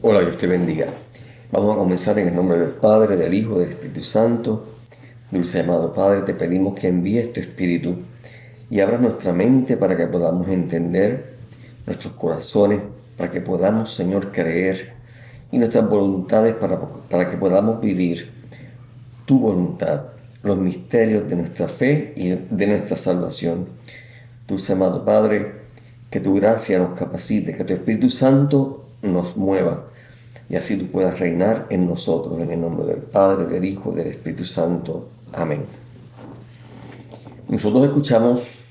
Hola, Dios te bendiga. Vamos a comenzar en el nombre del Padre, del Hijo, del Espíritu Santo. Dulce amado Padre, te pedimos que envíes tu Espíritu y abras nuestra mente para que podamos entender nuestros corazones, para que podamos, Señor, creer y nuestras voluntades para que podamos vivir tu voluntad, los misterios de nuestra fe y de nuestra salvación. Dulce amado Padre, que tu gracia nos capacite, que tu Espíritu Santo nos mueva y así tú puedas reinar en nosotros, en el nombre del Padre, del Hijo y del Espíritu Santo. Amén. Nosotros escuchamos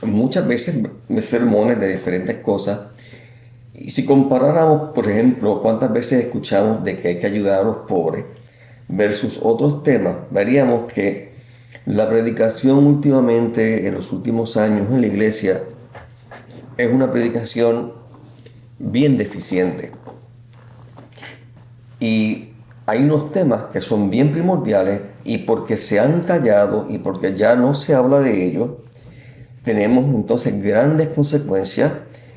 muchas veces sermones de diferentes cosas y si comparáramos, por ejemplo, cuántas veces escuchamos de que hay que ayudar a los pobres versus otros temas, veríamos que la predicación últimamente, en los últimos años en la iglesia, es una predicación bien deficiente. Y hay unos temas que son bien primordiales y porque se han callado y porque ya no se habla de ellos, tenemos entonces grandes consecuencias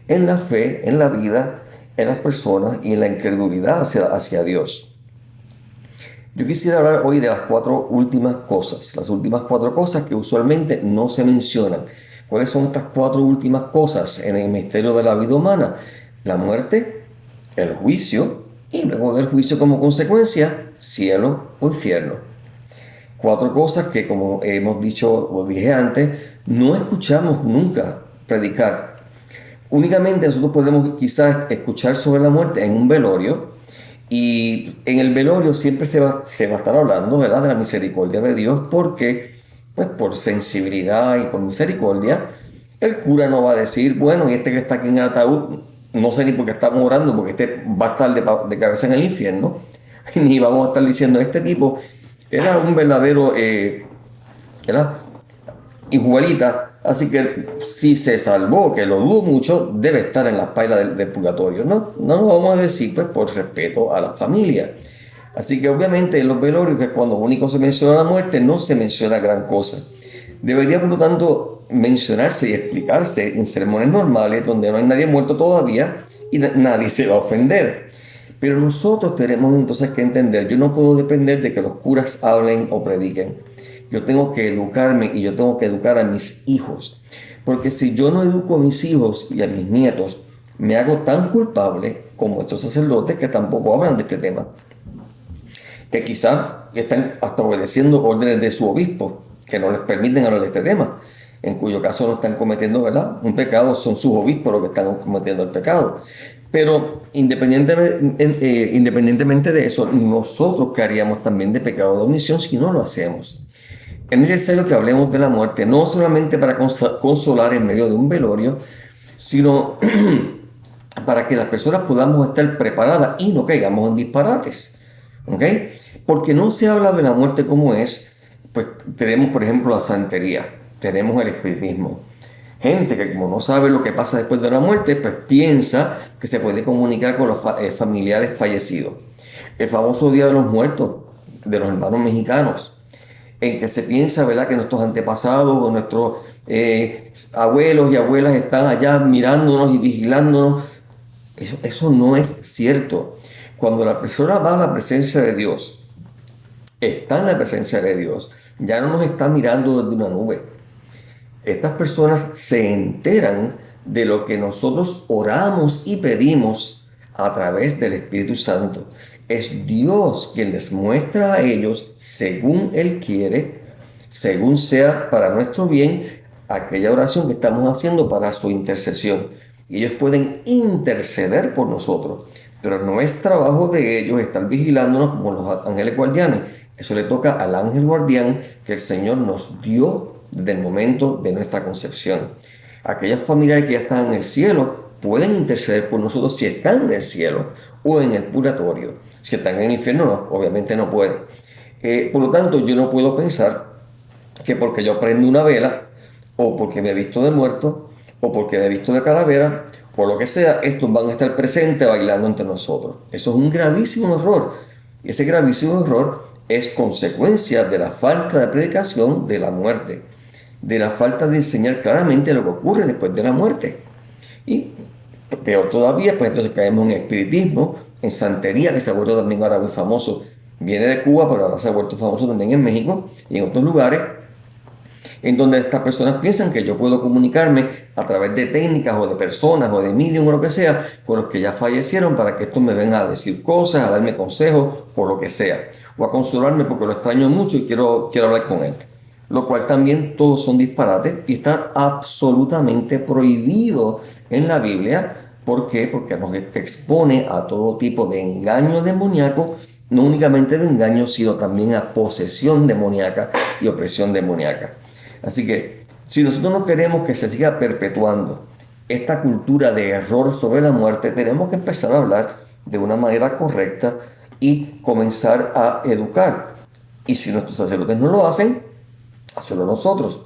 en la fe, en la vida, en las personas y en la incredulidad hacia Dios. Yo quisiera hablar hoy de las cuatro últimas cosas, las últimas cuatro cosas que usualmente no se mencionan. ¿Cuáles son estas cuatro últimas cosas en el misterio de la vida humana? La muerte, el juicio y luego del juicio como consecuencia, cielo o infierno. Cuatro cosas que, como hemos dicho o dije antes, no escuchamos nunca predicar. Únicamente nosotros podemos quizás escuchar sobre la muerte en un velorio y en el velorio siempre se va a estar hablando, ¿verdad?, de la misericordia de Dios porque, pues por sensibilidad y por misericordia, el cura no va a decir, bueno, y este que está aquí en el ataúd, no sé ni por qué estamos orando, porque este va a estar de cabeza en el infierno, ni vamos a estar diciendo, este tipo era un verdadero, ¿verdad?, igualita, así que si se salvó, que lo dudo mucho, debe estar en las pailas del purgatorio. No lo vamos a decir, pues por respeto a la familia. Así que obviamente en los velorios, que es cuando único se menciona la muerte, no se menciona gran cosa. Debería, por lo tanto, mencionarse y explicarse en sermones normales donde no hay nadie muerto todavía y nadie se va a ofender. Pero nosotros tenemos entonces que entender, yo no puedo depender de que los curas hablen o prediquen. Yo tengo que educarme y yo tengo que educar a mis hijos. Porque si yo no educo a mis hijos y a mis nietos, me hago tan culpable como estos sacerdotes que tampoco hablan de este tema. Que quizás están hasta obedeciendo órdenes de su obispo, que no les permiten hablar de este tema. En cuyo caso no están cometiendo, ¿verdad?, un pecado, son sus obispos los que están cometiendo el pecado. Pero independientemente de eso, nosotros caeríamos también de pecado de omisión si no lo hacemos. Es necesario que hablemos de la muerte, no solamente para consolar en medio de un velorio, sino para que las personas podamos estar preparadas y no caigamos en disparates. ¿Ok? Porque no se habla de la muerte como es, pues tenemos, por ejemplo, la santería, tenemos el espiritismo. Gente que como no sabe lo que pasa después de la muerte, pues piensa que se puede comunicar con los familiares fallecidos. El famoso Día de los Muertos de los hermanos mexicanos, en que se piensa, ¿verdad?, que nuestros antepasados o nuestros abuelos y abuelas están allá mirándonos y vigilándonos. Eso no es cierto. Cuando la persona va a la presencia de Dios, está en la presencia de Dios, ya no nos está mirando desde una nube. Estas personas se enteran de lo que nosotros oramos y pedimos a través del Espíritu Santo. Es Dios quien les muestra a ellos, según Él quiere, según sea para nuestro bien, aquella oración que estamos haciendo para su intercesión. Y ellos pueden interceder por nosotros, pero no es trabajo de ellos estar vigilándonos como los ángeles guardianes. Eso le toca al ángel guardián que el Señor nos dio desde el momento de nuestra concepción. Aquellos familiares que ya están en el cielo pueden interceder por nosotros si están en el cielo o en el purgatorio. Si están en el infierno, no, obviamente no pueden. Por lo tanto, yo no puedo pensar que porque yo prendo una vela, o porque me he visto de muerto, o porque me he visto de calavera, o lo que sea, estos van a estar presentes bailando entre nosotros. Eso es un gravísimo error. Y ese gravísimo error es consecuencia de la falta de predicación de la muerte, de la falta de enseñar claramente lo que ocurre después de la muerte. Y Peor todavía, pues entonces caemos en espiritismo, en santería, que se ha vuelto también ahora muy famoso. Viene de Cuba, pero ahora se ha vuelto famoso también en México y en otros lugares, en donde estas personas piensan que yo puedo comunicarme a través de técnicas o de personas o de medium o lo que sea, con los que ya fallecieron, para que estos me vengan a decir cosas, a darme consejos o lo que sea, o a consolarme porque lo extraño mucho y quiero hablar con él. Lo cual también todos son disparates y está absolutamente prohibido en la Biblia. ¿Por qué? Porque nos expone a todo tipo de engaño demoníaco, no únicamente de engaño, sino también a posesión demoníaca y opresión demoníaca. Así que si nosotros no queremos que se siga perpetuando esta cultura de error sobre la muerte, tenemos que empezar a hablar de una manera correcta y comenzar a educar. Y si nuestros sacerdotes no lo hacen, hacerlo nosotros.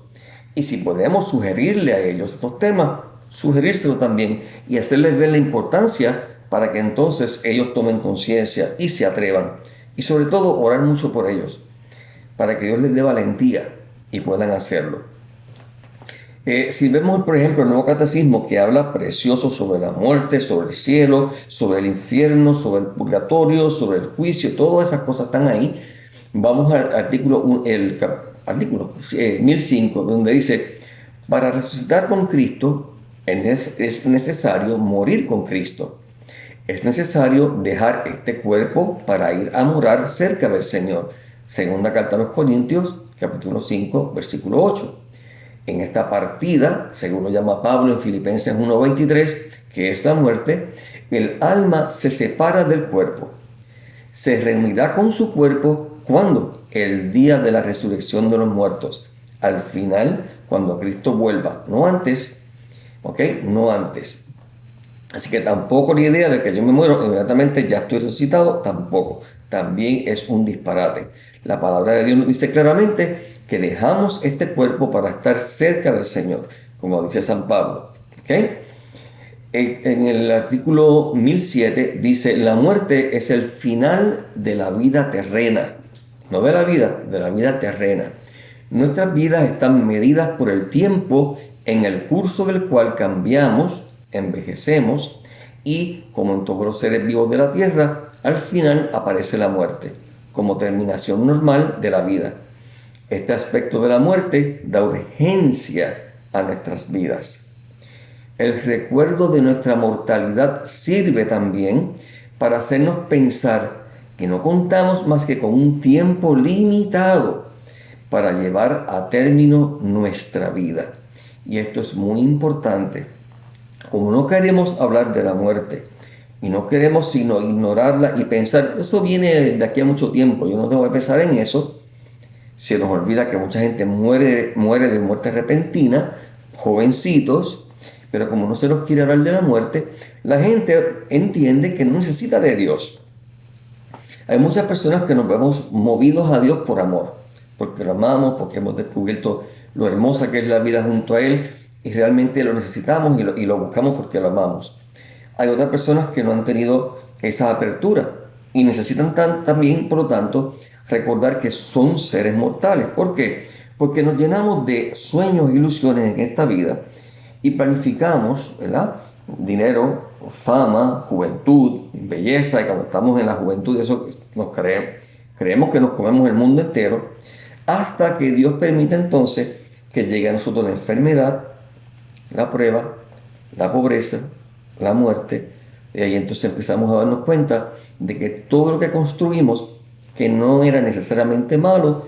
Y si podemos sugerirle a ellos estos temas, sugerírselo también y hacerles ver la importancia para que entonces ellos tomen conciencia y se atrevan. Y sobre todo orar mucho por ellos, para que Dios les dé valentía y puedan hacerlo. Si vemos, por ejemplo, el Nuevo Catecismo, que habla precioso sobre la muerte, sobre el cielo, sobre el infierno, sobre el purgatorio, sobre el juicio, todas esas cosas están ahí. Vamos al artículo 1005, donde dice: para resucitar con Cristo es necesario morir con Cristo. Es necesario dejar este cuerpo para ir a morar cerca del Señor. Segunda carta a los Corintios, capítulo 5, versículo 8. En esta partida, según lo llama Pablo en Filipenses 1:23, que es la muerte, el alma se separa del cuerpo. Se reunirá con su cuerpo, ¿cuándo? El día de la resurrección de los muertos. Al final, cuando Cristo vuelva, no antes, ¿ok? No antes. Así que tampoco la idea de que yo me muero inmediatamente ya estoy resucitado, tampoco. También es un disparate. La palabra de Dios nos dice claramente que dejamos este cuerpo para estar cerca del Señor, como dice San Pablo. ¿Okay? En el artículo 1007 dice: la muerte es el final de la vida terrena. No de la vida terrena. Nuestras vidas están medidas por el tiempo en el curso del cual cambiamos, envejecemos y, como en todos los seres vivos de la tierra, al final aparece la muerte, como terminación normal de la vida. Este aspecto de la muerte da urgencia a nuestras vidas. El recuerdo de nuestra mortalidad sirve también para hacernos pensar que no contamos más que con un tiempo limitado para llevar a término nuestra vida. Y esto es muy importante. Como no queremos hablar de la muerte y no queremos sino ignorarla y pensar, eso viene de aquí a mucho tiempo, yo no tengo que pensar en eso, se nos olvida que mucha gente muere de muerte repentina, jovencitos, pero como no se nos quiere hablar de la muerte, la gente entiende que no necesita de Dios. Hay muchas personas que nos vemos movidos a Dios por amor, porque lo amamos, porque hemos descubierto lo hermosa que es la vida junto a Él y realmente lo necesitamos y lo buscamos porque lo amamos. Hay otras personas que no han tenido esa apertura y necesitan también, por lo tanto, recordar que son seres mortales. ¿Por qué? Porque nos llenamos de sueños e ilusiones en esta vida y planificamos, ¿verdad?, dinero, fama, juventud, belleza, y cuando estamos en la juventud eso creemos que nos comemos el mundo entero, hasta que Dios permite entonces que llegue a nosotros la enfermedad, la prueba, la pobreza, la muerte, y ahí entonces empezamos a darnos cuenta de que todo lo que construimos, que no era necesariamente malo,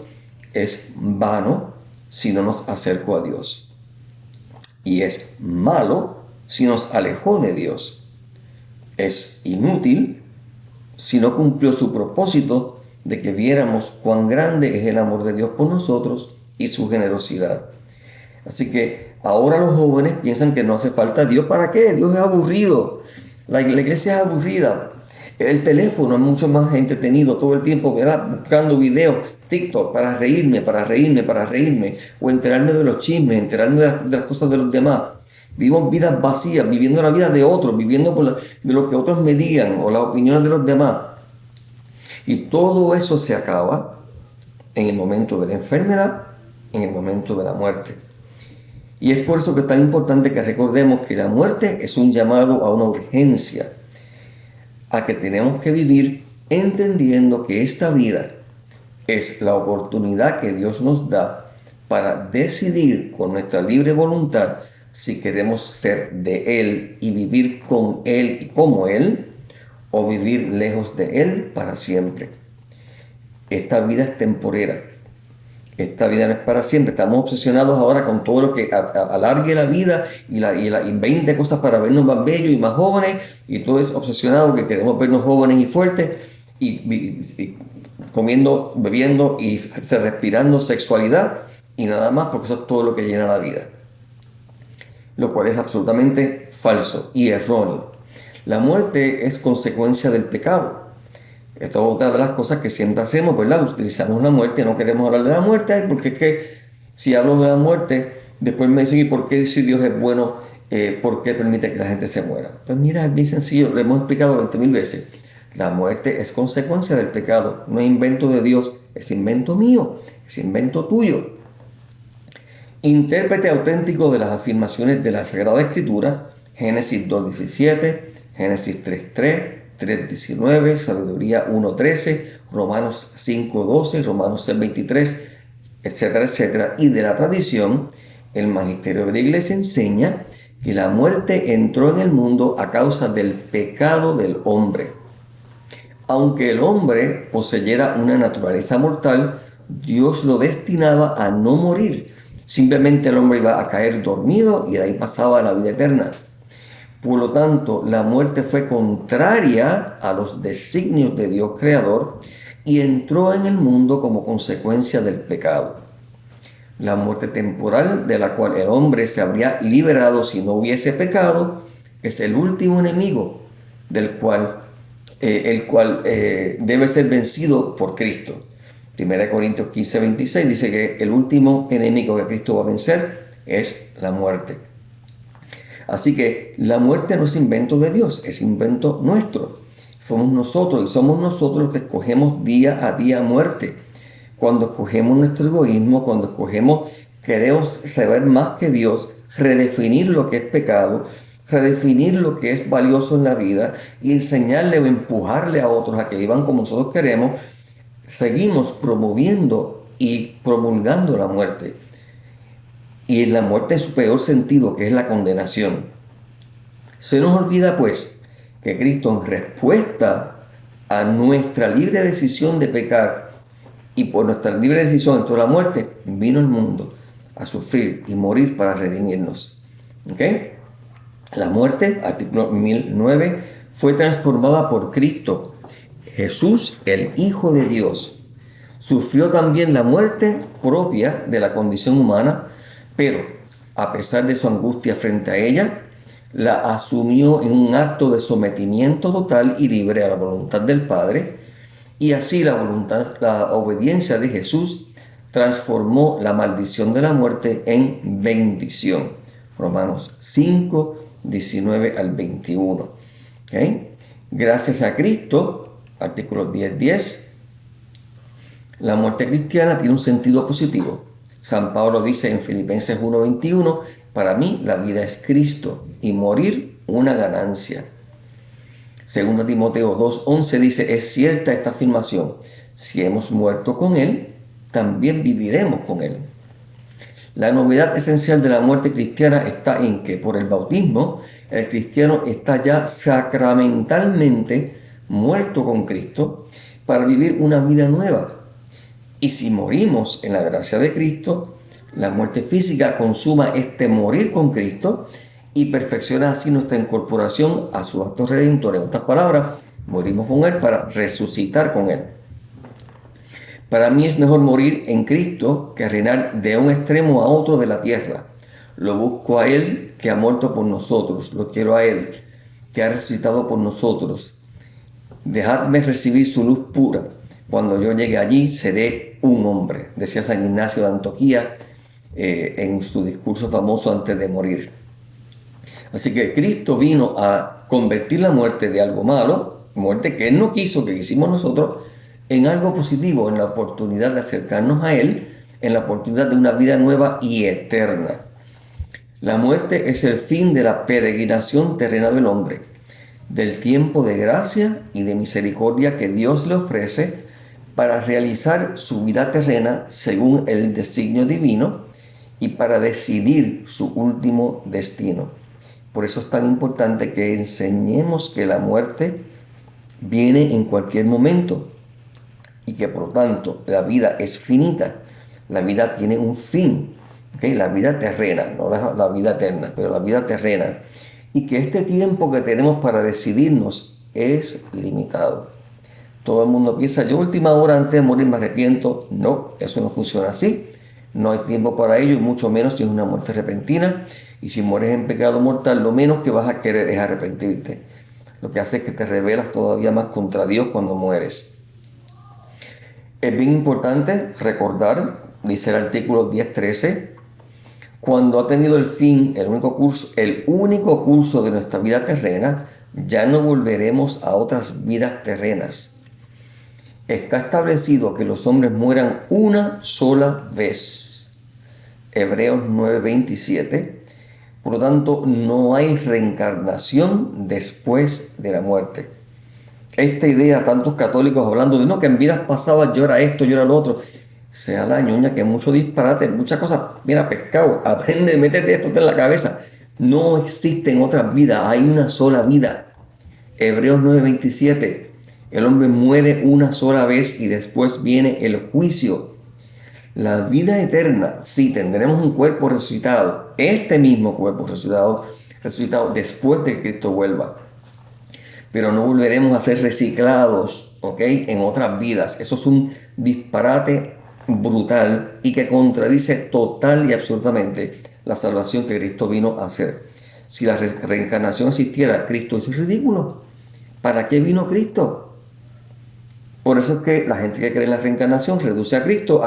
es vano si no nos acercó a Dios. Y es malo si nos alejó de Dios. Es inútil si no cumplió su propósito de que viéramos cuán grande es el amor de Dios por nosotros y su generosidad. Así que ahora los jóvenes piensan que no hace falta Dios. ¿Para qué? Dios es aburrido. La iglesia es aburrida. El teléfono es mucho más entretenido todo el tiempo, ¿verdad?, buscando videos, TikTok, para reírme, o enterarme de los chismes, enterarme de las cosas de los demás. Vivo vidas vacías, viviendo la vida de otros, viviendo de lo que otros me digan o las opiniones de los demás. Y todo eso se acaba en el momento de la enfermedad, en el momento de la muerte. Y es por eso que es tan importante que recordemos que la muerte es un llamado a una urgencia, a que tenemos que vivir entendiendo que esta vida es la oportunidad que Dios nos da para decidir con nuestra libre voluntad si queremos ser de Él y vivir con Él y como Él, o vivir lejos de Él para siempre. Esta vida es temporera. Esta vida no es para siempre. Estamos obsesionados ahora con todo lo que alargue la vida y 20 cosas para vernos más bellos y más jóvenes. Y todo es obsesionado que queremos vernos jóvenes y fuertes y comiendo, bebiendo y respirando sexualidad y nada más, porque eso es todo lo que llena la vida. Lo cual es absolutamente falso y erróneo. La muerte es consecuencia del pecado. Esto es otra de las cosas que siempre hacemos, ¿verdad? Utilizamos la muerte, no queremos hablar de la muerte, porque es que si hablo de la muerte, después me dicen, ¿y por qué si Dios es bueno, por qué permite que la gente se muera? Pues mira, es bien sencillo, lo hemos explicado 20.000 veces. La muerte es consecuencia del pecado, no es invento de Dios, es invento mío, es invento tuyo. Intérprete auténtico de las afirmaciones de la Sagrada Escritura, Génesis 2.17, Génesis 3.3, 3.19, Sabiduría 1.13, Romanos 5.12, Romanos 6.23, etcétera, etcétera. Y de la tradición, el magisterio de la Iglesia enseña que la muerte entró en el mundo a causa del pecado del hombre. Aunque el hombre poseyera una naturaleza mortal, Dios lo destinaba a no morir. Simplemente el hombre iba a caer dormido y de ahí pasaba a la vida eterna. Por lo tanto, la muerte fue contraria a los designios de Dios creador y entró en el mundo como consecuencia del pecado. La muerte temporal, de la cual el hombre se habría liberado si no hubiese pecado, es el último enemigo del cual debe ser vencido por Cristo. 1 Corintios 15:26 dice que el último enemigo que Cristo va a vencer es la muerte. Así que la muerte no es invento de Dios, es invento nuestro. Somos nosotros y somos nosotros los que escogemos día a día muerte. Cuando escogemos nuestro egoísmo, cuando escogemos queremos saber más que Dios, redefinir lo que es pecado, redefinir lo que es valioso en la vida y enseñarle o empujarle a otros a que vivan como nosotros queremos, seguimos promoviendo y promulgando la muerte. Y la muerte en su peor sentido, que es la condenación. Se nos olvida, pues, que Cristo, en respuesta a nuestra libre decisión de pecar y por nuestra libre decisión dentro de la muerte, vino al mundo a sufrir y morir para redimirnos. ¿Ok? La muerte, artículo 1009, fue transformada por Cristo. Jesús, el Hijo de Dios, sufrió también la muerte propia de la condición humana, pero a pesar de su angustia frente a ella, la asumió en un acto de sometimiento total y libre a la voluntad del Padre, y así la obediencia de Jesús transformó la maldición de la muerte en bendición. Romanos 5, 19 al 21. ¿Okay? Gracias a Cristo, artículo 10:10, la muerte cristiana tiene un sentido positivo. San Pablo dice en Filipenses 1:21, para mí la vida es Cristo y morir una ganancia. 2 Timoteo 2:11 dice, es cierta esta afirmación, si hemos muerto con Él, también viviremos con Él. La novedad esencial de la muerte cristiana está en que por el bautismo, el cristiano está ya sacramentalmente muerto con Cristo para vivir una vida nueva. Y si morimos en la gracia de Cristo, la muerte física consuma este morir con Cristo y perfecciona así nuestra incorporación a su acto redentor. En otras palabras, morimos con Él para resucitar con Él. Para mí es mejor morir en Cristo que reinar de un extremo a otro de la tierra. Lo busco a Él que ha muerto por nosotros. Lo quiero a Él que ha resucitado por nosotros. Dejadme recibir su luz pura. Cuando yo llegue allí seré un hombre, decía San Ignacio de Antioquía en su discurso famoso antes de morir. Así que Cristo vino a convertir la muerte de algo malo, muerte que Él no quiso, que hicimos nosotros, en algo positivo, en la oportunidad de acercarnos a Él, en la oportunidad de una vida nueva y eterna. La muerte es el fin de la peregrinación terrena del hombre, del tiempo de gracia y de misericordia que Dios le ofrece para realizar su vida terrena según el designio divino y para decidir su último destino. Por eso es tan importante que enseñemos que la muerte viene en cualquier momento y que por lo tanto la vida es finita, la vida tiene un fin, ¿okay? La vida terrena, no la vida eterna, pero la vida terrena, y que este tiempo que tenemos para decidirnos es limitado. Todo el mundo piensa, yo última hora antes de morir me arrepiento. No, eso no funciona así. No hay tiempo para ello y mucho menos si es una muerte repentina. Y si mueres en pecado mortal, lo menos que vas a querer es arrepentirte. Lo que hace es que te rebelas todavía más contra Dios cuando mueres. Es bien importante recordar, dice el artículo 10.13, cuando ha tenido el fin el único curso de nuestra vida terrena, ya no volveremos a otras vidas terrenas. Está establecido que los hombres mueran una sola vez. Hebreos 9:27. Por lo tanto, no hay reencarnación después de la muerte. Esta idea, tantos católicos hablando de no, que en vidas pasadas yo era esto, yo era lo otro. Sea la ñoña, que mucho disparate, muchas cosas. Mira, pescado, aprende, métete esto en la cabeza. No existen otras vidas, hay una sola vida. Hebreos 9:27. El hombre muere una sola vez y después viene el juicio. La vida eterna, sí, tendremos un cuerpo resucitado, este mismo cuerpo resucitado después de que Cristo vuelva. Pero no volveremos a ser reciclados, ¿ok? En otras vidas. Eso es un disparate brutal y que contradice total y absolutamente la salvación que Cristo vino a hacer. Si la reencarnación existiera, Cristo es ridículo. ¿Para qué vino Cristo? Por eso es que la gente que cree en la reencarnación reduce a Cristo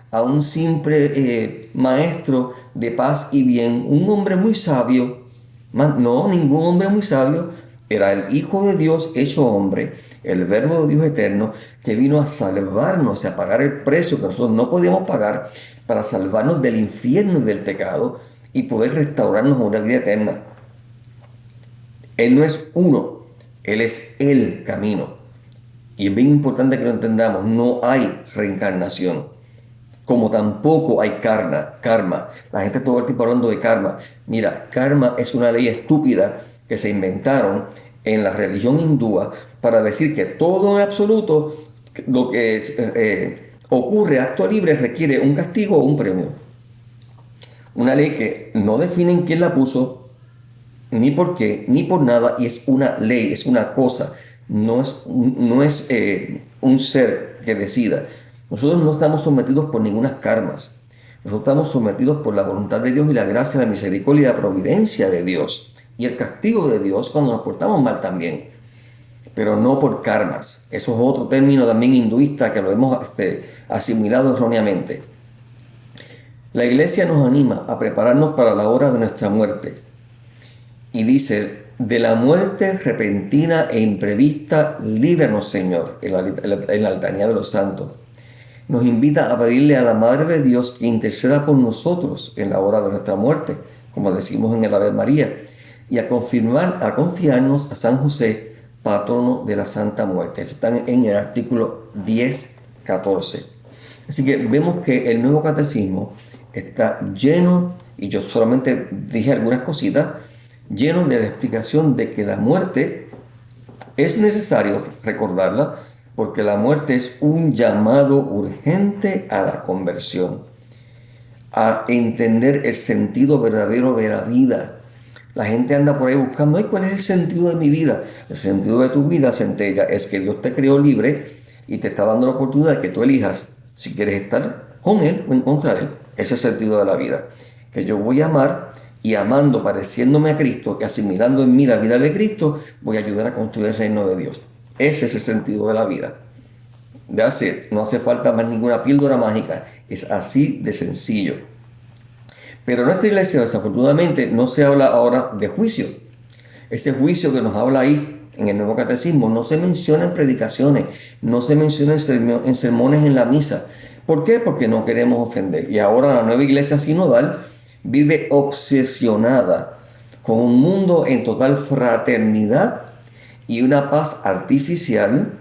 a un simple maestro de paz y bien, un hombre muy sabio. No, ningún hombre muy sabio. Era el Hijo de Dios hecho hombre, el Verbo de Dios eterno, que vino a salvarnos, a pagar el precio que nosotros no podíamos pagar para salvarnos del infierno y del pecado y poder restaurarnos a una vida eterna. Él no es uno, Él es el camino. Y es bien importante que lo entendamos, no hay reencarnación, como tampoco hay karma. La gente todo el tiempo hablando de karma. Mira, karma es una ley estúpida que se inventaron en la religión hindúa para decir que todo en absoluto, lo que ocurre acto libre requiere un castigo o un premio. Una ley que no definen quién la puso, ni por qué, ni por nada, y es una ley, es una cosa. No es un ser que decida. Nosotros no estamos sometidos por ninguna karmas. Nosotros estamos sometidos por la voluntad de Dios y la gracia, la misericordia y la providencia de Dios. Y el castigo de Dios cuando nos portamos mal también. Pero no por karmas. Eso es otro término también hinduista que lo hemos asimilado erróneamente. La iglesia nos anima a prepararnos para la hora de nuestra muerte. Y dice, de la muerte repentina e imprevista, líbranos, Señor, en la letanía de los santos. Nos invita a pedirle a la Madre de Dios que interceda por nosotros en la hora de nuestra muerte, como decimos en el Ave María, y a confiarnos a San José, patrono de la Santa Muerte. Eso está en el artículo 10.14. Así que vemos que el Nuevo Catecismo está lleno, y yo solamente dije algunas cositas, lleno de la explicación de que la muerte es necesario recordarla porque la muerte es un llamado urgente a la conversión, a entender el sentido verdadero de la vida. La gente anda por ahí buscando, ¿cuál es el sentido de mi vida? El sentido de tu vida, centella, es que Dios te creó libre y te está dando la oportunidad de que tú elijas si quieres estar con Él o en contra de Él. Ese es el sentido de la vida. Que yo voy a amar y amando, pareciéndome a Cristo y asimilando en mí la vida de Cristo, voy a ayudar a construir el reino de Dios. Ese es el sentido de la vida. No hace falta más ninguna píldora mágica. Es así de sencillo. Pero en nuestra iglesia, desafortunadamente, no se habla ahora de juicio. Ese juicio que nos habla ahí en el Nuevo Catecismo no se menciona en predicaciones, no se menciona en sermones en la misa. ¿Por qué? Porque no queremos ofender. Y ahora la nueva iglesia sinodal vive obsesionada con un mundo en total fraternidad y una paz artificial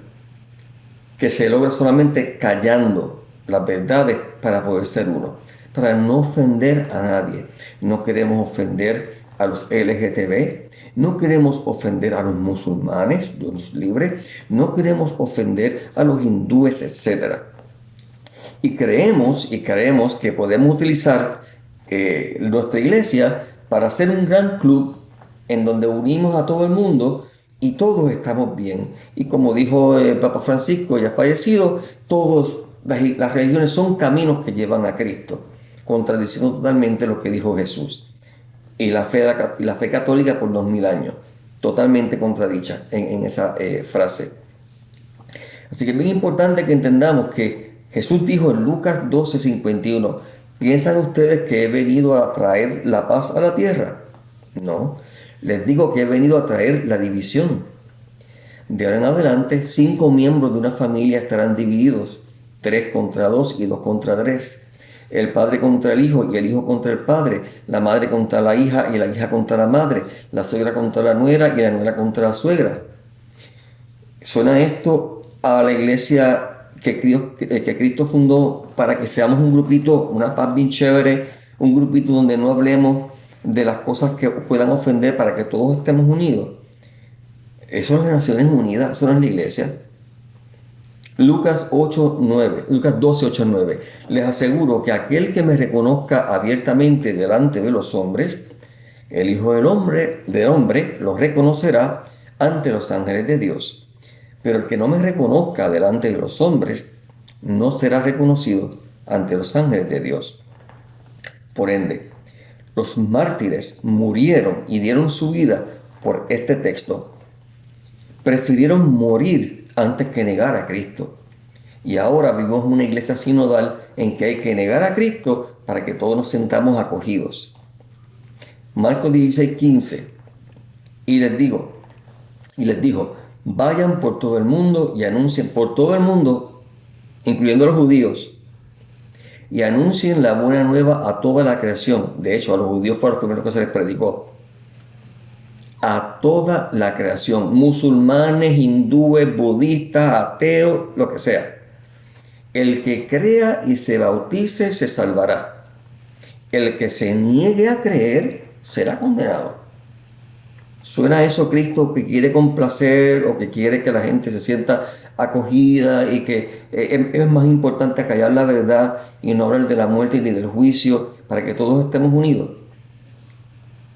que se logra solamente callando las verdades para poder ser uno, para no ofender a nadie. No queremos ofender a los LGTB, no queremos ofender a los musulmanes, Dios nos libre, no queremos ofender a los hindúes, etc. Y creemos que podemos utilizar nuestra iglesia para hacer un gran club en donde unimos a todo el mundo y todos estamos bien. Y como dijo el Papa Francisco, ya fallecido, las religiones son caminos que llevan a Cristo, contradiciendo totalmente lo que dijo Jesús. Y la fe católica por 2000 años, totalmente contradicha en esa frase. Así que es bien importante que entendamos que Jesús dijo en Lucas 12:51, ¿piensan ustedes que he venido a traer la paz a la tierra? No, les digo que he venido a traer la división. De ahora en adelante, 5 miembros de una familia estarán divididos, 3 contra 2 y 2 contra 3. El padre contra el hijo y el hijo contra el padre, la madre contra la hija y la hija contra la madre, la suegra contra la nuera y la nuera contra la suegra. Suena esto a la iglesia que Cristo fundó para que seamos un grupito, una paz bien chévere, un grupito donde no hablemos de las cosas que puedan ofender para que todos estemos unidos. Eso es las Naciones Unidas, eso no es la iglesia. Lucas 12:8-9. Les aseguro que aquel que me reconozca abiertamente delante de los hombres, el Hijo del Hombre lo reconocerá ante los ángeles de Dios. Pero el que no me reconozca delante de los hombres, no será reconocido ante los ángeles de Dios. Por ende, los mártires murieron y dieron su vida por este texto. Prefirieron morir antes que negar a Cristo. Y ahora vivimos una iglesia sinodal en que hay que negar a Cristo para que todos nos sentamos acogidos. Marcos 16:15. Y les dijo, vayan por todo el mundo y anuncien por todo el mundo, incluyendo a los judíos, y anuncien la buena nueva a toda la creación. De hecho, a los judíos fue lo primero que se les predicó. A toda la creación, musulmanes, hindúes, budistas, ateos, lo que sea. El que crea y se bautice se salvará. El que se niegue a creer será condenado. ¿Suena eso Cristo que quiere complacer o que quiere que la gente se sienta acogida y que es más importante callar la verdad y no hablar de la muerte ni del juicio para que todos estemos unidos?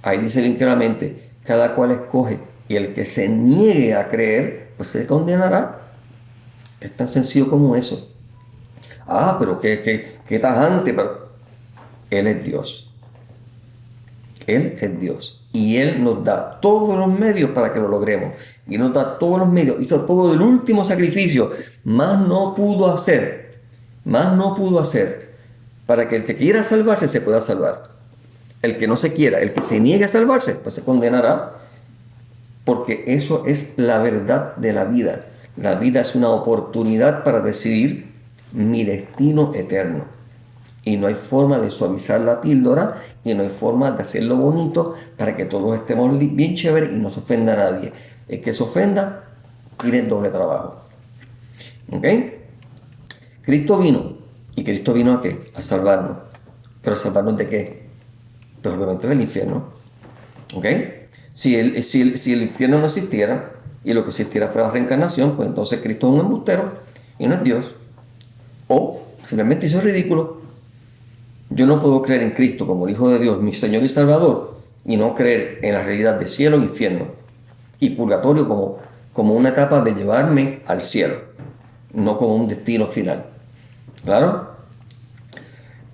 Ahí dice bien claramente, cada cual escoge y el que se niegue a creer, pues se condenará. Es tan sencillo como eso. Pero qué tajante, pero Él es Dios. Él es Dios. Y Él nos da todos los medios para que lo logremos. Y nos da todos los medios. Hizo todo el último sacrificio. Más no pudo hacer. Para que el que quiera salvarse se pueda salvar. El que no se quiera, el que se niegue a salvarse, pues se condenará. Porque eso es la verdad de la vida. La vida es una oportunidad para decidir mi destino eterno. Y no hay forma de suavizar la píldora y no hay forma de hacerlo bonito para que todos estemos bien chéveres y no se ofenda a nadie. El que se ofenda tiene doble trabajo. ¿Ok? Cristo vino. ¿Y Cristo vino a qué? A salvarnos. ¿Pero a salvarnos de qué? Pues obviamente del infierno. ¿Ok? Si el infierno no existiera y lo que existiera fuera la reencarnación, pues entonces Cristo es un embustero y no es Dios. O simplemente hizo ridículo. Yo no puedo creer en Cristo como el Hijo de Dios, mi Señor y Salvador, y no creer en la realidad de cielo e infierno y purgatorio como una etapa de llevarme al cielo, no como un destino final. ¿Claro?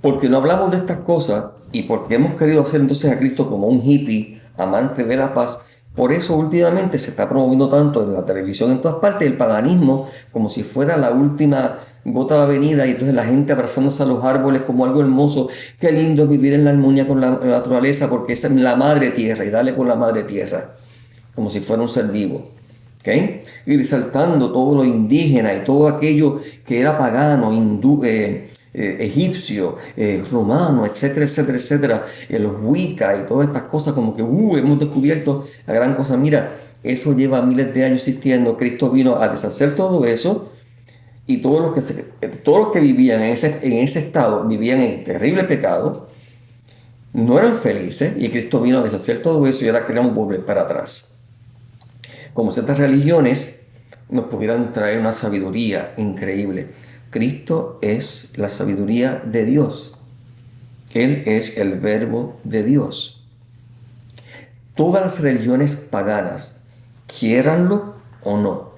Porque no hablamos de estas cosas y porque hemos querido hacer entonces a Cristo como un hippie, amante de la paz. Por eso últimamente se está promoviendo tanto en la televisión en todas partes el paganismo como si fuera la última gota de la avenida y entonces la gente abrazándose a los árboles como algo hermoso. Qué lindo vivir en la armonía con la naturaleza porque esa es la madre tierra y dale con la madre tierra como si fuera un ser vivo. ¿Okay? Y resaltando todo lo indígena y todo aquello que era pagano, hindú, egipcio, romano, etcétera, etcétera, etcétera, los Wicca y todas estas cosas, como que hemos descubierto la gran cosa. Mira, eso lleva miles de años existiendo. Cristo vino a deshacer todo eso y todos los que vivían en ese estado vivían en terrible pecado, no eran felices y Cristo vino a deshacer todo eso y ahora queremos volver para atrás. Como ciertas religiones nos pudieran traer una sabiduría increíble. Cristo es la sabiduría de Dios. Él es el verbo de Dios. Todas las religiones paganas, quiéranlo o no,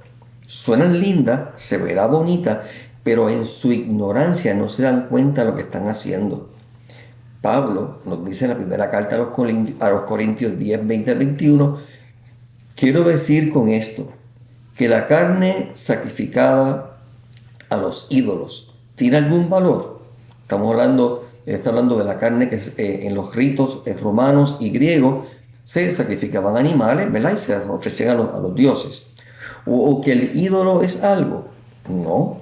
suenan lindas, se verá bonita, pero en su ignorancia no se dan cuenta de lo que están haciendo. Pablo nos dice en la primera carta a los Corintios 10, 20 al 21, quiero decir con esto, que la carne sacrificada a los ídolos tiene algún valor. Él está hablando de la carne que en los ritos romanos y griegos se sacrificaban animales, ¿verdad? Y se ofrecían a los dioses. O que el ídolo es algo. No.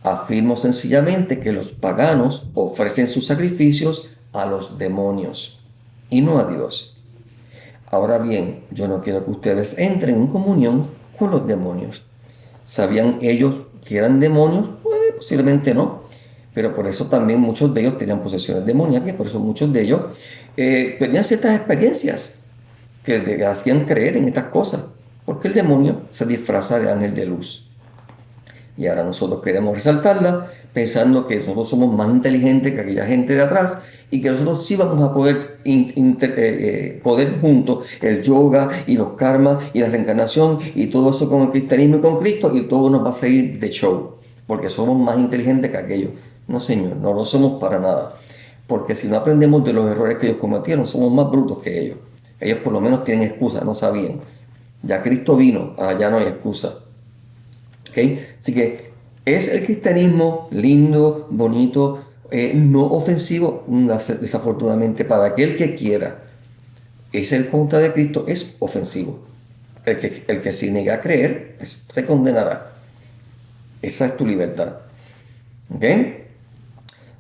Afirmo sencillamente que los paganos ofrecen sus sacrificios a los demonios y no a Dios. Ahora bien, yo no quiero que ustedes entren en comunión con los demonios. ¿Sabían ellos que eran demonios? Pues, posiblemente no. Pero por eso también muchos de ellos tenían posesiones demoníacas, por eso muchos de ellos tenían ciertas experiencias que les hacían creer en estas cosas. Porque el demonio se disfraza de ángel de luz. Y ahora nosotros queremos resaltarla pensando que nosotros somos más inteligentes que aquella gente de atrás y que nosotros sí vamos a poder poder juntos el yoga y los karmas y la reencarnación y todo eso con el cristianismo y con Cristo y todo nos va a salir de show porque somos más inteligentes que aquellos. No, señor, no lo somos para nada. Porque si no aprendemos de los errores que ellos cometieron, somos más brutos que ellos. Ellos por lo menos tienen excusa, no sabían. Ya Cristo vino, ahora ya no hay excusa. ¿Okay? Así que es el cristianismo lindo, bonito, no ofensivo, desafortunadamente para aquel que quiera. Es el contra de Cristo, es ofensivo. El que se niega a creer pues, se condenará. Esa es tu libertad. ¿Okay?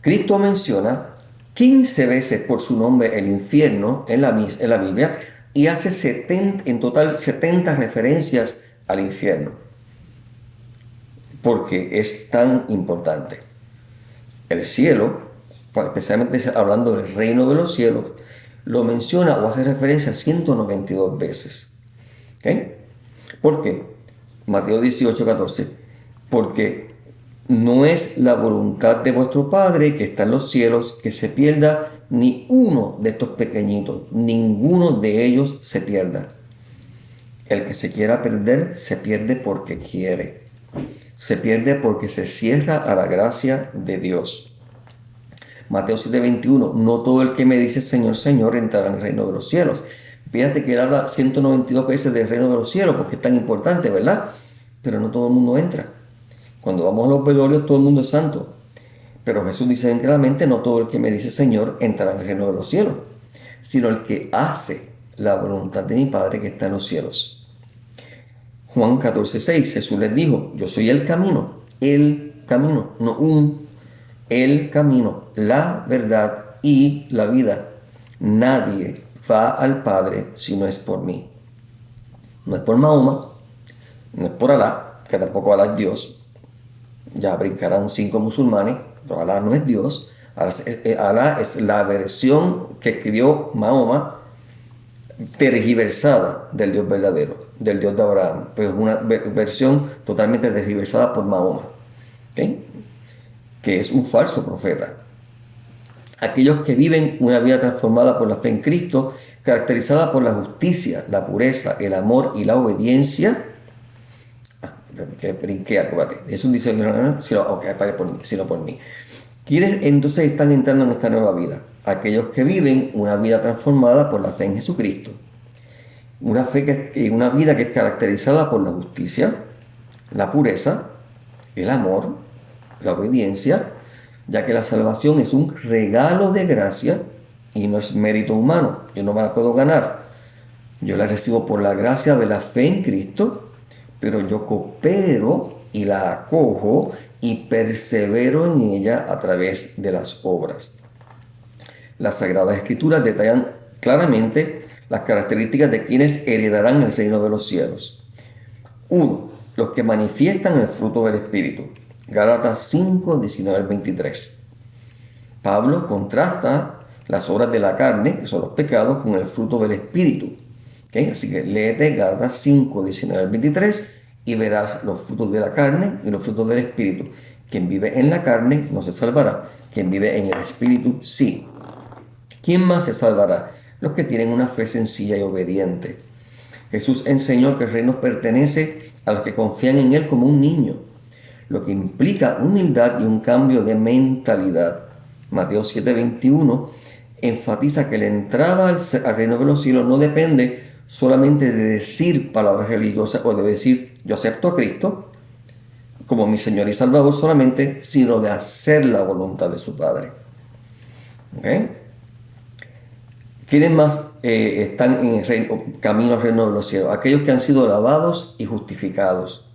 Cristo menciona 15 veces por su nombre el infierno en la Biblia y hace en total 70 referencias al infierno. Porque es tan importante. El cielo, especialmente hablando del reino de los cielos, lo menciona o hace referencia 192 veces. ¿Okay? ¿Por qué? Mateo 18, 14. Porque no es la voluntad de vuestro Padre que está en los cielos que se pierda ni uno de estos pequeñitos, ninguno de ellos se pierda. El que se quiera perder, se pierde porque quiere. Se pierde porque se cierra a la gracia de Dios. Mateo 7:21, no todo el que me dice Señor, Señor entrará en el reino de los cielos. Fíjate que él habla 192 veces del reino de los cielos porque es tan importante, ¿verdad? Pero no todo el mundo entra. Cuando vamos a los velorios todo el mundo es santo. Pero Jesús dice claramente, no todo el que me dice Señor entrará en el reino de los cielos, sino el que hace la voluntad de mi Padre que está en los cielos. Juan 14:6, Jesús les dijo, yo soy el camino, no el camino, la verdad y la vida. Nadie va al Padre si no es por mí. No es por Mahoma, no es por Alá, que tampoco Alá es Dios. Ya brincarán 5 musulmanes, pero Alá no es Dios. Alá es la versión que escribió Mahoma, tergiversada del Dios verdadero, del Dios de Abraham, pues una versión totalmente tergiversada por Mahoma, ¿okay? Que es un falso profeta. Aquellos que viven una vida transformada por la fe en Cristo, caracterizada por la justicia, la pureza, el amor y la obediencia. Que brinqué, acuérdate. Es un diseño, sino por mí. ¿Quiénes entonces están entrando en esta nueva vida? Aquellos que viven una vida transformada por la fe en Jesucristo. Una vida que es caracterizada por la justicia, la pureza, el amor, la obediencia, ya que la salvación es un regalo de gracia y no es mérito humano. Yo no me la puedo ganar. Yo la recibo por la gracia de la fe en Cristo, pero yo coopero y la acojo y persevero en ella a través de las obras. Las Sagradas Escrituras detallan claramente las características de quienes heredarán el reino de los cielos. 1. Los que manifiestan el fruto del Espíritu. Gálatas 5, 19 al 23. Pablo contrasta las obras de la carne, que son los pecados, con el fruto del Espíritu. ¿Okay? Así que léete Gálatas 5, 19 al 23 y verás los frutos de la carne y los frutos del Espíritu. Quien vive en la carne no se salvará. Quien vive en el Espíritu sí. ¿Quién más se salvará? Los que tienen una fe sencilla y obediente. Jesús enseñó que el reino pertenece a los que confían en Él como un niño, lo que implica humildad y un cambio de mentalidad. Mateo 7:21 enfatiza que la entrada al reino de los cielos no depende solamente de decir palabras religiosas o de decir yo acepto a Cristo como mi Señor y Salvador solamente, sino de hacer la voluntad de su Padre. ¿Okay? ¿Quiénes más están en el camino al reino de los cielos? Aquellos que han sido lavados y justificados.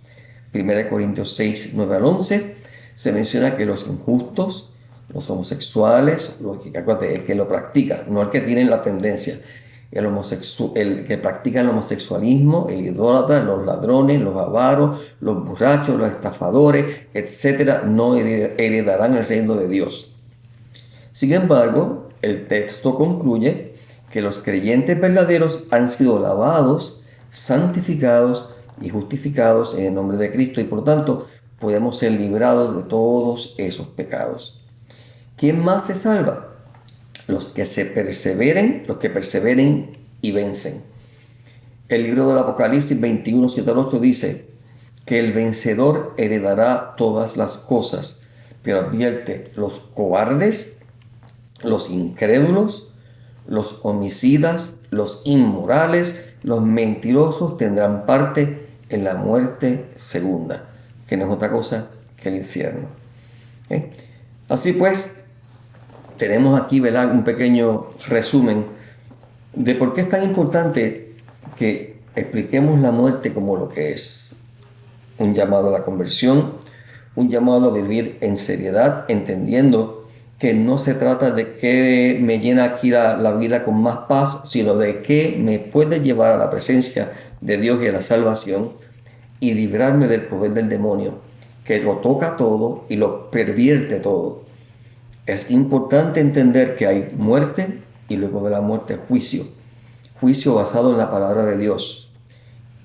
1 Corintios 6, 9 al 11 se menciona que los injustos, los homosexuales, el que lo practica, no el que tiene la tendencia, el que practica el homosexualismo, el idólatra, los ladrones, los avaros, los borrachos, los estafadores, etc., no heredarán el reino de Dios. Sin embargo, el texto concluye que los creyentes verdaderos han sido lavados, santificados y justificados en el nombre de Cristo y por tanto podemos ser librados de todos esos pecados. ¿Quién más se salva? Los que perseveren y vencen. El libro del Apocalipsis 21, 7 al 8 dice que el vencedor heredará todas las cosas, pero advierte: los cobardes, los incrédulos, los homicidas, los inmorales, los mentirosos tendrán parte en la muerte segunda, que no es otra cosa que el infierno. ¿Okay? Así pues, tenemos aquí, ¿verdad?, un pequeño resumen de por qué es tan importante que expliquemos la muerte como lo que es. Un llamado a la conversión, un llamado a vivir en seriedad, entendiendo que no se trata de que me llena aquí la vida con más paz, sino de que me puede llevar a la presencia de Dios y a la salvación y librarme del poder del demonio, que lo toca todo y lo pervierte todo. Es importante entender que hay muerte y luego de la muerte juicio. Juicio basado en la palabra de Dios.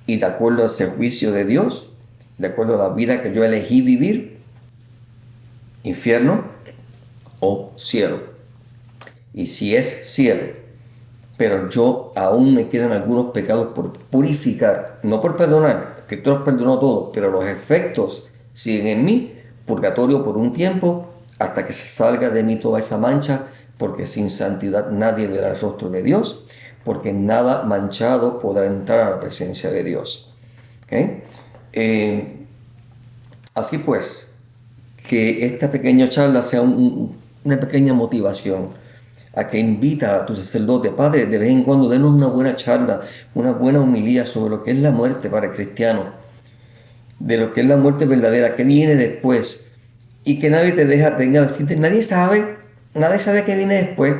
Y de acuerdo a ese juicio de Dios, de acuerdo a la vida que yo elegí vivir, infierno o cielo. Y si es cielo, pero yo aún me quedan algunos pecados por purificar, no por perdonar, Cristo los perdonó todos, pero los efectos siguen en mí, purgatorio por un tiempo, hasta que se salga de mí toda esa mancha, porque sin santidad nadie verá el rostro de Dios, porque nada manchado podrá entrar a la presencia de Dios. ¿Okay? Así pues, que esta pequeña charla sea una pequeña motivación a que invita a tu sacerdote: Padre, de vez en cuando denos una buena charla, una buena homilía sobre lo que es la muerte para el cristiano, de lo que es la muerte verdadera, que viene tenga y que nadie tenga decirte, nadie sabe qué viene después.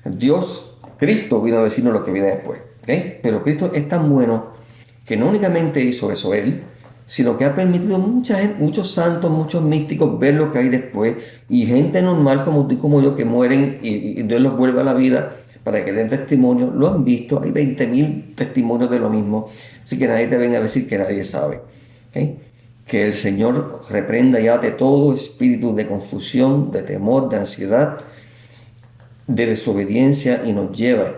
Dios, Cristo vino a decirnos lo que viene después, ¿okay? Pero Cristo es tan bueno que no únicamente hizo eso Él, sino que ha permitido muchos santos, muchos místicos ver lo que hay después, y gente normal como tú y como yo que mueren y Dios los vuelve a la vida para que den testimonio. Lo han visto, hay 20.000 testimonios de lo mismo, así que nadie te venga a decir que nadie sabe. ¿Okay? Que el Señor reprenda y ate todo espíritu de confusión, de temor, de ansiedad, de desobediencia y nos lleve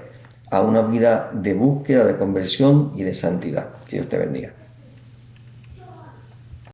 a una vida de búsqueda, de conversión y de santidad. Que Dios te bendiga.